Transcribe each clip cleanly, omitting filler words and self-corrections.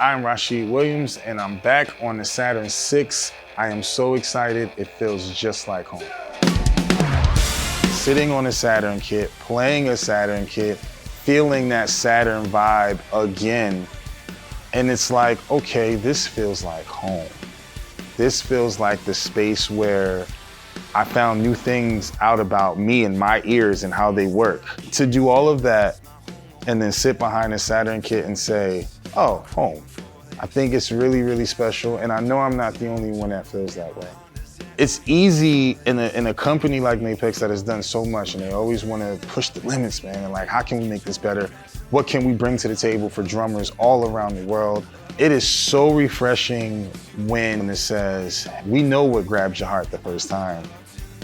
I'm Rashid Williams, and I'm back on the Saturn VI. I am so excited, it feels just like home. Sitting on a Saturn kit, playing a Saturn kit, feeling that Saturn vibe again, and it's like, okay, this feels like home. This feels like the space where I found new things out about me and my ears and how they work. To do all of that and then sit behind a Saturn kit and say, oh, home. I think it's really, really special, and I know I'm not the only one that feels that way. It's easy in a company like Mapex that has done so much, and they always want to push the limits, man, and like, how can we make this better? What can we bring to the table for drummers all around the world? It is so refreshing when it says, we know what grabbed your heart the first time.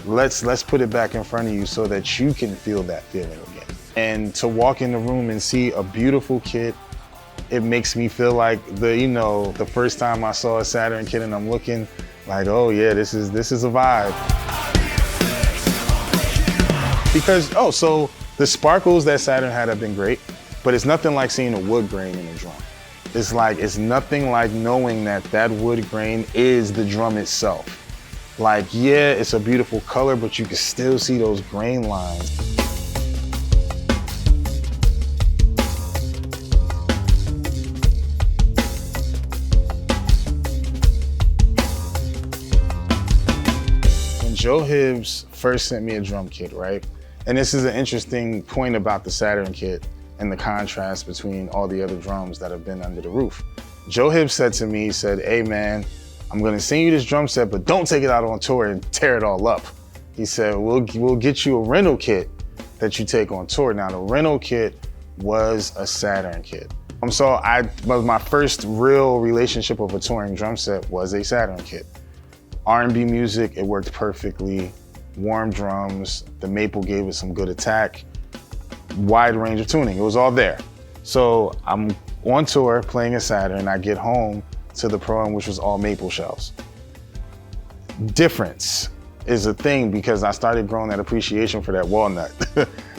Let's put it back in front of you so that you can feel that feeling again. And to walk in the room and see a beautiful kit, it makes me feel like the first time I saw a Saturn kit, and I'm looking like, oh yeah, this is a vibe. Because, so the sparkles that Saturn had have been great, but it's nothing like seeing a wood grain in a drum. It's nothing like knowing that wood grain is the drum itself. Like, yeah, it's a beautiful color, but you can still see those grain lines. Joe Hibbs first sent me a drum kit, right? And this is an interesting point about the Saturn kit and the contrast between all the other drums that have been under the roof. Joe Hibbs said to me, he said, hey man, I'm gonna send you this drum set, but don't take it out on tour and tear it all up. He said, we'll get you a rental kit that you take on tour. Now the rental kit was a Saturn kit. So my first real relationship of a touring drum set was a Saturn kit. R&B music, it worked perfectly. Warm drums, the maple gave it some good attack, wide range of tuning, it was all there. So I'm on tour playing a Saturn, I get home to the Pro-Am, which was all maple shells. Difference is a thing because I started growing that appreciation for that walnut.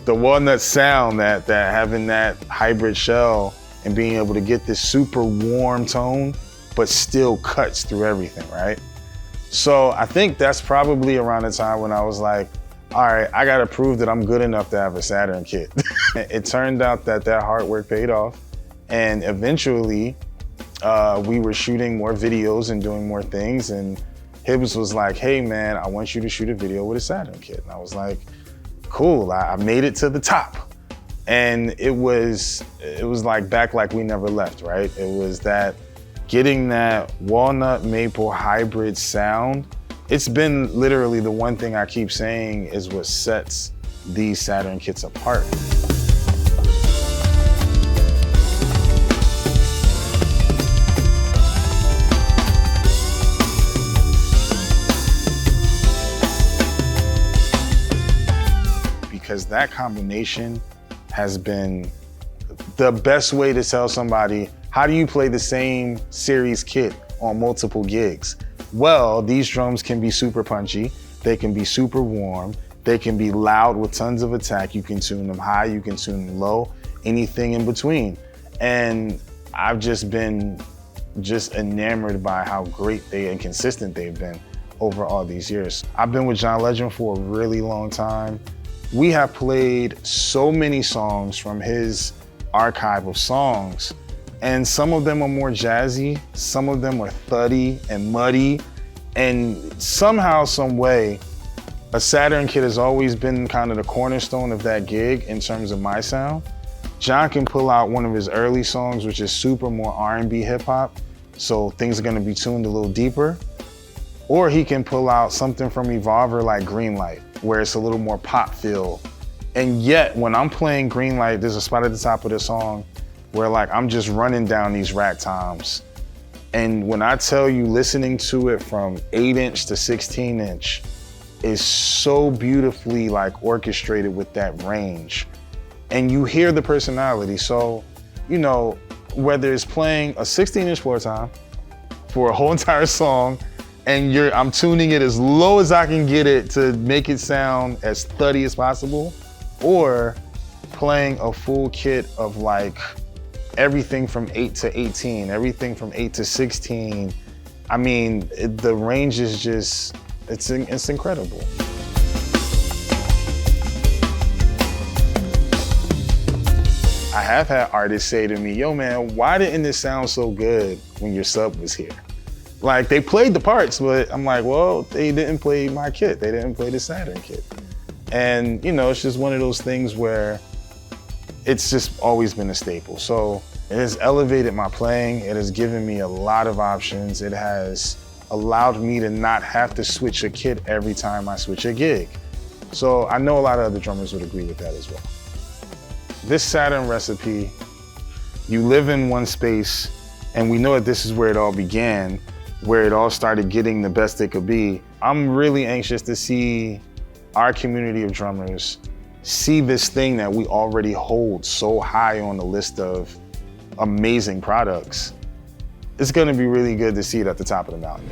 The walnut sound, that having that hybrid shell and being able to get this super warm tone, but still cuts through everything, right? So I think that's probably around the time when I was like, all right, I gotta prove that I'm good enough to have a Saturn kit. It turned out that hard work paid off. And eventually we were shooting more videos and doing more things. And Hibbs was like, hey man, I want you to shoot a video with a Saturn kit. And I was like, cool, I made it to the top. And it was like back like we never left, right? It was that getting that walnut maple hybrid sound. It's been literally the one thing I keep saying is what sets these Saturn kits apart. Because that combination has been the best way to tell somebody, how do you play the same series kit on multiple gigs? Well, these drums can be super punchy, they can be super warm, they can be loud with tons of attack, you can tune them high, you can tune them low, anything in between. And I've just been enamored by how great and consistent they've been over all these years. I've been with John Legend for a really long time. We have played so many songs from his archive of songs, and some of them are more jazzy, some of them are thuddy and muddy, and somehow, some way, a Saturn kit has always been kind of the cornerstone of that gig in terms of my sound. John can pull out one of his early songs, which is super more R&B hip hop, so things are gonna be tuned a little deeper, or he can pull out something from Evolver like Green Light, where it's a little more pop feel. And yet, when I'm playing Green Light, there's a spot at the top of the song where like I'm just running down these rack toms. And when I tell you, listening to it from 8-inch to 16-inch is so beautifully like orchestrated with that range. And you hear the personality. So, whether it's playing a 16-inch floor tom for a whole entire song, and I'm tuning it as low as I can get it to make it sound as thuddy as possible, or playing a full kit of like everything from 8 to 18, everything from 8 to 16. I mean, the range is just, it's incredible. I have had artists say to me, yo man, why didn't this sound so good when your sub was here? Like, they played the parts, but I'm like, well, they didn't play my kit. They didn't play the Saturn kit. And you know, it's just one of those things where it's just always been a staple. So it has elevated my playing. It has given me a lot of options. It has allowed me to not have to switch a kit every time I switch a gig. So I know a lot of other drummers would agree with that as well. This Saturn recipe, you live in one space, and we know that this is where it all began, where it all started getting the best it could be. I'm really anxious to see our community of drummers see this thing that we already hold so high on the list of amazing products. It's gonna be really good to see it at the top of the mountain.